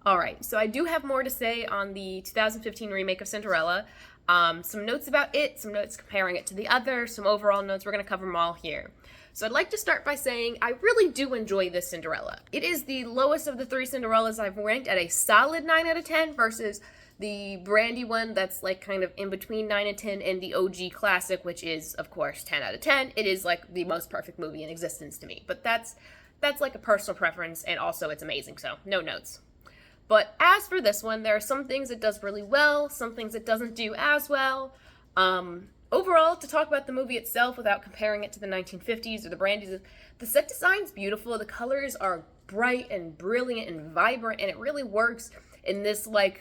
All right, so I do have more to say on the 2015 remake of Cinderella. Some notes about it, some notes comparing it to the other, some overall notes. We're going to cover them all here. So I'd like to start by saying I really do enjoy this Cinderella. It is the lowest of the three Cinderellas I've ranked at a solid 9 out of 10 versus the Brandy one that's like kind of in between 9 and 10 and the OG classic, which is, of course, 10 out of 10. It is like the most perfect movie in existence to me. But that's like a personal preference, and also it's amazing, so no notes. But as for this one, there are some things it does really well, some things it doesn't do as well. Overall, to talk about the movie itself without comparing it to the 1950s or the Brandy's, the set design's beautiful. The colors are bright and brilliant and vibrant, and it really works in this like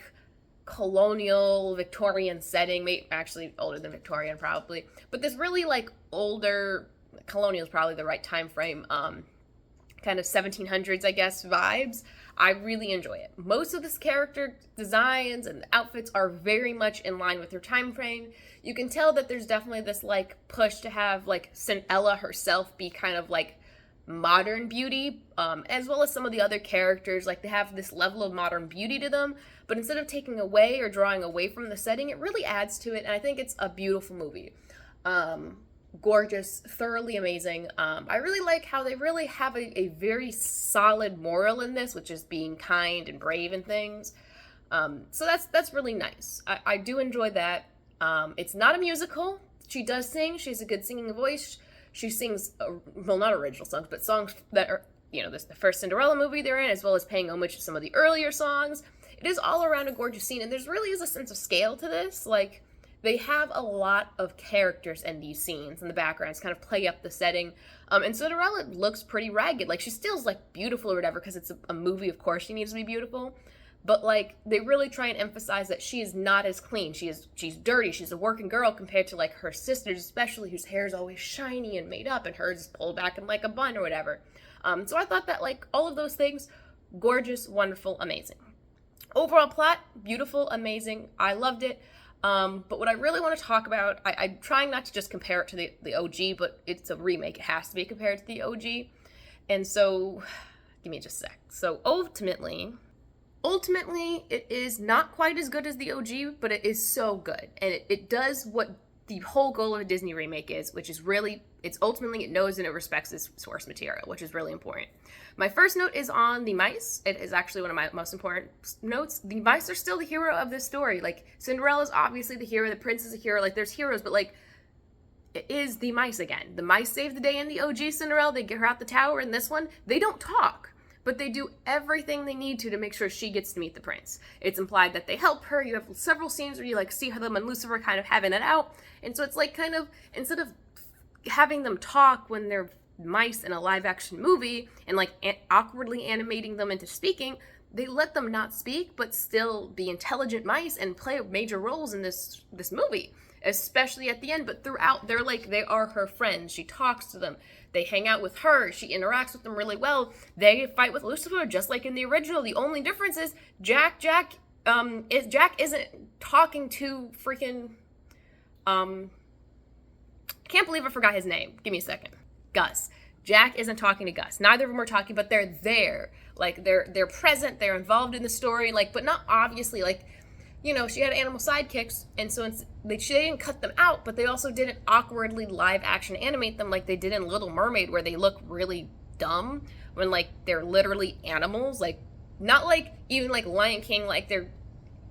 colonial Victorian setting. Maybe actually older than Victorian probably, but this really like older colonial is probably the right time frame. Kind of 1700s, I guess, vibes. I really enjoy it. Most of this character designs and the outfits are very much in line with her time frame. You can tell that there's definitely this like push to have like Cinderella herself be kind of like modern beauty, as well as some of the other characters. Like they have this level of modern beauty to them, but instead of taking away or drawing away from the setting, it really adds to it, and I think it's a beautiful movie. Gorgeous, thoroughly amazing. I really like how they really have a very solid moral in this, which is being kind and brave and things. So that's really nice. I do enjoy that. It's not a musical. She does sing. She has a good singing voice. She sings, well, not original songs, but songs that are, the first Cinderella movie they're in, as well as paying homage to some of the earlier songs. It is all around a gorgeous scene, and there's really is a sense of scale to this. Like, they have a lot of characters in these scenes in the backgrounds, kind of play up the setting. And Cinderella looks pretty ragged. Like, she still's, like, beautiful or whatever, because it's a movie, of course she needs to be beautiful. But, like, they really try and emphasize that she is not as clean. She's dirty. She's a working girl compared to, like, her sisters, especially, whose hair is always shiny and made up, and hers is pulled back in, like, a bun or whatever. So I thought that, like, all of those things, gorgeous, wonderful, amazing. Overall plot, beautiful, amazing. I loved it. But what I really want to talk about, I'm trying not to just compare it to the OG, but it's a remake. It has to be compared to the OG. And so, give me just a sec. So ultimately, it is not quite as good as the OG, but it is so good. And it does what the whole goal of a Disney remake is, which is really, it knows and it respects its source material, which is really important. My first note is on the mice. It is actually one of my most important notes. The mice are still the hero of this story. Like, Cinderella's obviously the hero, the prince is a hero, like, there's heroes, but, like, it is the mice again. The mice save the day in the OG Cinderella. They get her out the tower. In this one, they don't talk, but they do everything they need to make sure she gets to meet the prince. It's implied that they help her. You have several scenes where you, like, see them and Lucifer kind of having it out. And so it's, like, kind of, instead of having them talk when they're mice in a live-action movie and, like, awkwardly animating them into speaking, they let them not speak, but still be intelligent mice and play major roles in this movie, especially at the end. But throughout, they are her friends. She talks to them. They hang out with her. She interacts with them really well. They fight with Lucifer just like in the original. The only difference is Jack isn't talking to freaking I can't believe I forgot his name. Give me a second. Gus. Jack isn't talking to Gus. Neither of them are talking, but they're there. Like, they're present. They're involved in the story. Like, but not obviously. Like, she had animal sidekicks, and so she didn't cut them out, but they also didn't awkwardly live action animate them like they did in Little Mermaid, where they look really dumb when, like, they're literally animals. Like, not like even like Lion King, like they're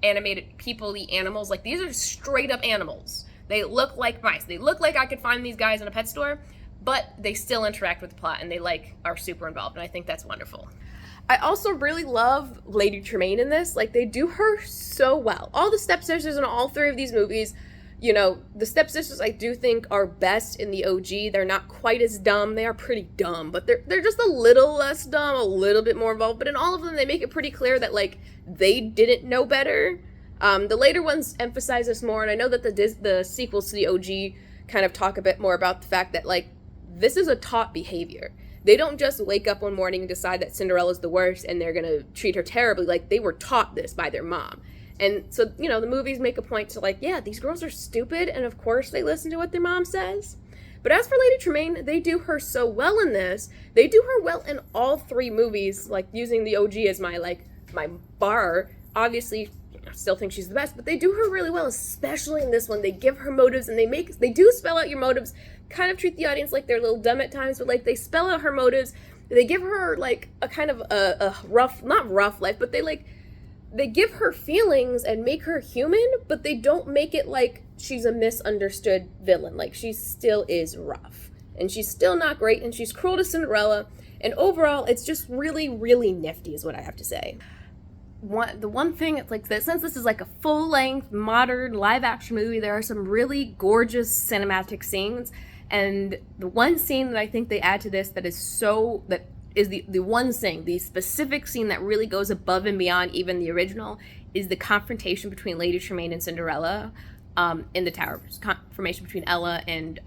animated people, the animals. Like, these are straight up animals. They look like mice. They look like I could find these guys in a pet store, but they still interact with the plot, and they, like, are super involved, and I think that's wonderful. I also really love Lady Tremaine in this. Like, they do her so well. All the stepsisters in all three of these movies, the stepsisters I do think are best in the OG. They're not quite as dumb. They are pretty dumb, but they're just a little less dumb, a little bit more involved. But in all of them, they make it pretty clear that, like, they didn't know better. The later ones emphasize this more, and I know that the sequels to the OG kind of talk a bit more about the fact that, like, this is a taught behavior. They don't just wake up one morning and decide that Cinderella's the worst and they're gonna treat her terribly. Like, they were taught this by their mom. And so, the movies make a point to, like, yeah, these girls are stupid, and of course they listen to what their mom says. But as for Lady Tremaine, they do her so well in this. They do her well in all three movies, like, using the OG as my, like, my bar. Obviously, I still think she's the best, but they do her really well, especially in this one. They give her motives, and they do spell out your motives. Kind of treat the audience like they're a little dumb at times, but like they spell out her motives. They give her like a kind of a rough, not rough life, but they give her feelings and make her human, but they don't make it like she's a misunderstood villain. Like, she still is rough, and she's still not great, and she's cruel to Cinderella, and overall, it's just really, really nifty is what I have to say. The one thing, it's like, since this is like a full-length, modern, live-action movie, there are some really gorgeous cinematic scenes, and the one scene that I think they add to this that is the one thing, the specific scene that really goes above and beyond even the original, is the confrontation between Lady Tremaine and Cinderella in the tower. Confrontation between Ella and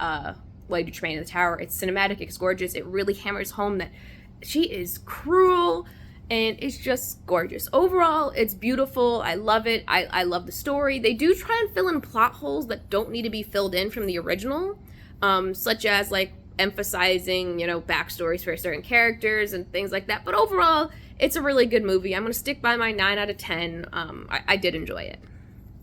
Lady Tremaine in the tower. It's cinematic, it's gorgeous, it really hammers home that she is cruel, and it's just gorgeous. Overall, it's beautiful. I love it. I love the story. They do try and fill in plot holes that don't need to be filled in from the original, such as like emphasizing, backstories for certain characters and things like that. But overall, it's a really good movie. I'm going to stick by my 9 out of 10. I did enjoy it.